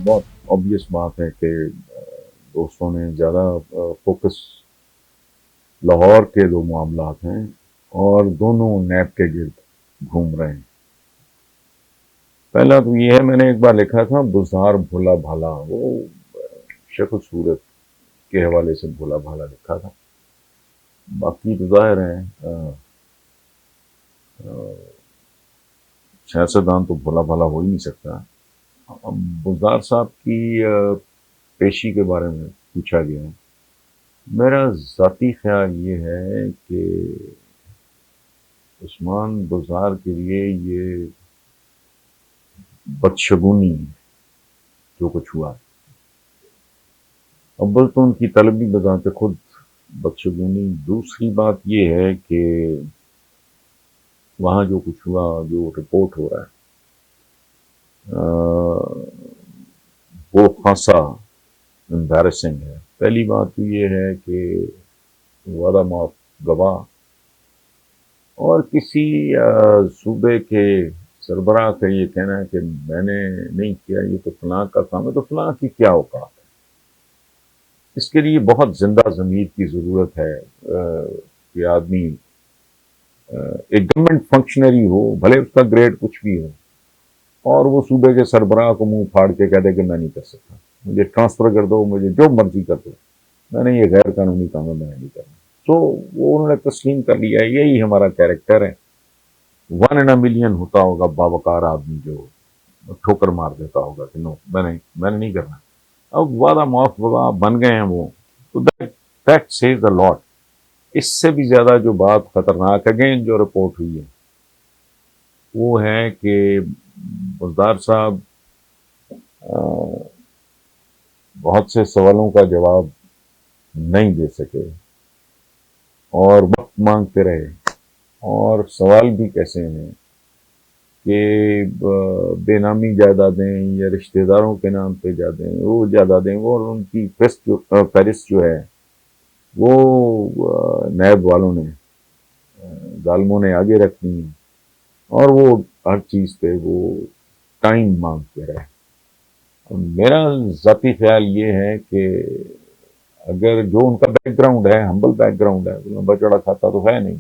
بہت obvious بات ہے کہ دوستوں نے زیادہ فوکس لاہور کے جو معاملات ہیں اور دونوں نیب کے گرد گھوم رہے ہیں۔ پہلا تو یہ ہے، میں نے ایک بار لکھا تھا بزار بھولا بھالا، وہ شکل صورت کے حوالے سے بھولا بھالا لکھا تھا۔ باقی تو ظاہر ہے سیاستدان تو بھولا بھالا ہو ہی نہیں سکتا۔ اب بزار صاحب کی پیشی کے بارے میں پوچھا گیا ہے۔ میرا ذاتی خیال یہ ہے کہ عثمان بزار کے لیے یہ بدشگونی ہے جو کچھ ہوا۔ اول تو ان کی طلبی بذات خود بدشگونی، دوسری بات یہ ہے کہ وہاں جو کچھ ہوا، جو رپورٹ ہو رہا ہے وہ خاصا امبیرسنگ ہے۔ پہلی بات تو یہ ہے کہ وعدہ معاف گواہ اور کسی صوبے کے سربراہ کا یہ کہنا ہے کہ میں نے نہیں کیا، یہ تو فلاں کا کام ہے، تو فلاں کی کیا اوقات ہے؟ اس کے لیے بہت زندہ ضمیر کی ضرورت ہے کہ آدمی ایک گورنمنٹ فنکشنری ہو، بھلے اس کا گریڈ کچھ بھی ہو، اور وہ صوبے کے سربراہ کو منہ پھاڑ کے کہہ دے کہ میں نہیں کر سکتا، مجھے ٹرانسفر کر دو، مجھے جو مرضی کر دو، میں نے یہ غیر قانونی کام ہے، میں نہیں کرنا۔ تو وہ انہوں نے تسلیم کر لیا ہے، یہی ہمارا کیریکٹر ہے۔ 1 in a million ہوتا ہوگا باوقار آدمی جو ٹھوکر مار دیتا ہوگا کہ نو، میں نے نہیں کرنا۔ اب وعدہ معاف گواہ بن گئے ہیں وہ، تو دیٹ سیز اے لاٹ۔ اس سے بھی زیادہ جو بات خطرناک اگین جو رپورٹ ہوئی ہے وہ ہے کہ بزدار صاحب بہت سے سوالوں کا جواب نہیں دے سکے اور وقت مانگتے رہے، اور سوال بھی کیسے ہیں کہ بے نامی جائیدادیں یا رشتہ داروں کے نام پہ وہ جائیدادیں، وہ ان کی فہرست جو ہے وہ نیب والوں نے، ظالموں نے آگے رکھنی ہے، اور وہ ہر چیز پہ وہ ٹائم مانگتے رہے۔ میرا ذاتی خیال یہ ہے کہ اگر جو ان کا بیک گراؤنڈ ہے، ہمبل بیک گراؤنڈ ہے، لمبا چوڑا کھاتا تو ہے نہیں،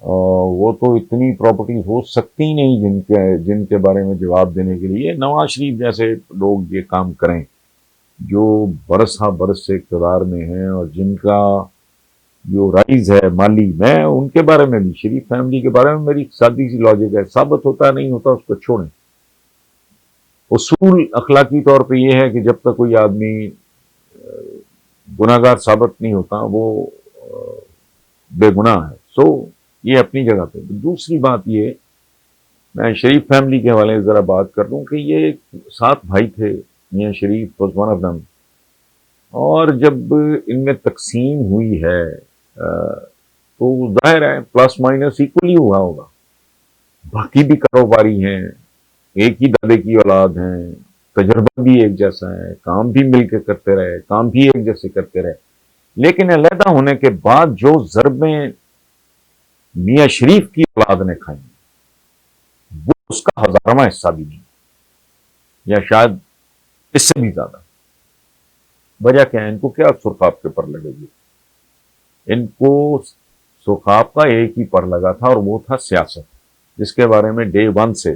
وہ تو اتنی پراپرٹی ہو سکتی نہیں جن کے بارے میں جواب دینے کے لیے نواز شریف جیسے لوگ یہ کام کریں، جو برس ہاں برس سے اقتدار میں ہیں اور جن کا جو رائز ہے مالی، میں ان کے بارے میں بھی، شریف فیملی کے بارے میں میری سادی سی لاجک ہے، ثابت ہوتا نہیں ہوتا اس کو چھوڑیں۔ اصول اخلاقی طور پہ یہ ہے کہ جب تک کوئی آدمی گناہگار ثابت نہیں ہوتا وہ بے گناہ ہے۔ سو یہ اپنی جگہ پہ۔ دوسری بات یہ، میں شریف فیملی کے حوالے سے ذرا بات کر دوں کہ یہ 7 بھائی تھے، میاں شریف واز ون آف دم، اور جب ان میں تقسیم ہوئی ہے تو ظاہر ہے پلس مائنس ایکولی ہوا ہوگا۔ باقی بھی کاروباری ہیں، ایک ہی دادے کی اولاد ہیں، تجربہ بھی ایک جیسا ہے، کام بھی مل کے کرتے رہے، کام بھی ایک جیسے کرتے رہے، لیکن علیحدہ ہونے کے بعد جو ضربیں میاں شریف کی اولاد نے کھائیں وہ اس کا 1000واں حصہ بھی نہیں، یا شاید اس سے بھی زیادہ۔ وجہ کیا ہے؟ ان کو کیا سرخاب کے پر لگے گی؟ ان کو سرخاب کا ایک ہی پر لگا تھا، اور وہ تھا سیاست، جس کے بارے میں ڈے 1 سے،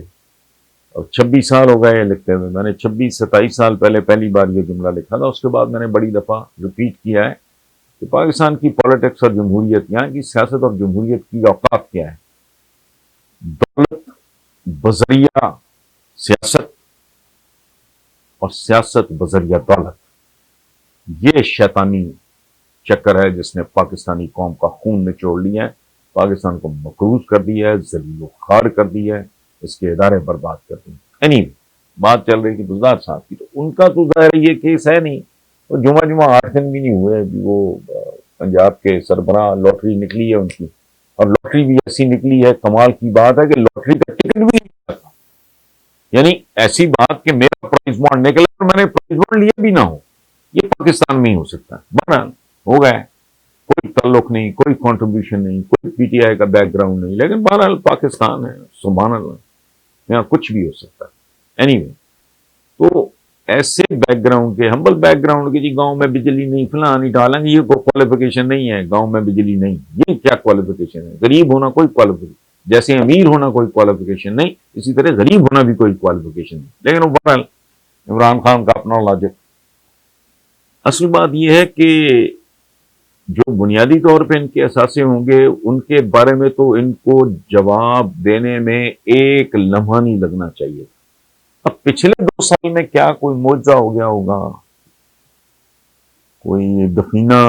اور 26 سال ہو گئے لکھتے ہوئے، میں نے 27 سال پہلے پہلی بار یہ جملہ لکھا تھا، اس کے بعد میں نے بڑی دفعہ ریپیٹ کیا ہے کہ پاکستان کی پالیٹکس اور جمہوریت، یہاں کی سیاست اور جمہوریت کی اوقات کیا ہے؟ دولت بذریعہ سیاست اور سیاست بذریعہ دولت، یہ شیطانی چکر ہے جس نے پاکستانی قوم کا خون نچوڑ لیا ہے، پاکستان کو مقروض کر دیا ہے، ذلیل و خوار کر دیا ہے، اس کے ادارے برباد کر دیے۔ anyway، بات چل رہی تھی بزدار صاحب کی، تو ان کا تو ظاہر یہ کیس ہے نہیں، وہ جمعہ 8 دن بھی نہیں ہوئے، وہ پنجاب کے سربراہ، لاٹری نکلی ہے ان کی، اور لاٹری بھی ایسی نکلی ہے، کمال کی بات ہے کہ لاٹری کا ٹکٹ بھی نہیں ملا تھا۔ یعنی ایسی بات کہ میرا پرائز بانڈ نکلا اور میں نے پرائز بانڈ لیا بھی نہ ہو، یہ پاکستان میں ہی ہو سکتا ہے۔ بہرحال ہو گئے، کوئی تعلق نہیں، کوئی کنٹریبیوشن نہیں، کوئی پی ٹی آئی کا بیک گراؤنڈ نہیں، لیکن بہرحال پاکستان ہے، سبحان اللہ، یہاں کچھ بھی ہو سکتا ہے۔ اینی وے، تو ایسے بیک گراؤنڈ کے ہمبل بیک گراؤنڈ کے جی گاؤں میں بجلی نہیں فلاں نہیں ڈالیں گے، یہ کوئی کوالیفیکیشن نہیں ہے، گاؤں میں بجلی نہیں، یہ کیا کوالیفیکیشن ہے؟ غریب ہونا کوئی کوالیفیکیشن، جیسے امیر ہونا کوئی کوالیفیکیشن نہیں، اسی طرح غریب ہونا بھی کوئی کوالیفیکیشن نہیں. لیکن اوورال عمران خان کا اپنا لاجک. اصل بات یہ ہے کہ جو بنیادی طور پہ ان کے اثاثے ہوں گے ان کے بارے میں تو ان کو جواب دینے میں ایک لمحہ نہیں لگنا چاہیے. اب پچھلے 2 سال میں کیا کوئی معجزہ ہو گیا ہوگا، کوئی دفینہ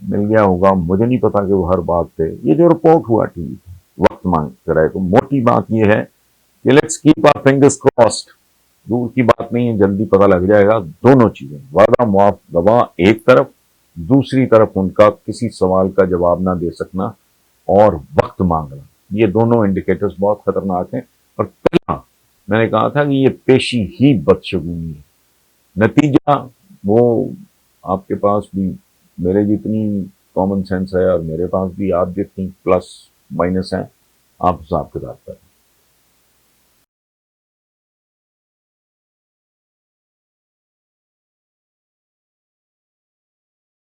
مل گیا ہوگا، مجھے نہیں پتا کہ وہ ہر بات پہ یہ جو رپورٹ ہوا ٹھیک ہے، وقت مانگ کر ہے. تو موٹی بات یہ ہے کہ let's keep our fingers crossed. دور کی بات نہیں ہے، جلدی پتہ لگ جائے گا. دونوں چیزیں وعدہ معاف گواہ ایک طرف، دوسری طرف ان کا کسی سوال کا جواب نہ دے سکنا اور وقت مانگنا، یہ دونوں انڈیکیٹرز بہت خطرناک ہیں. اور پہلا میں نے کہا تھا کہ یہ پیشی ہی بدشگونی ہے. نتیجہ وہ آپ کے پاس بھی میرے جتنی کامن سینس ہے اور میرے پاس بھی آپ جتنی پلس مائنس ہیں، آپ حساب کتاب کریں.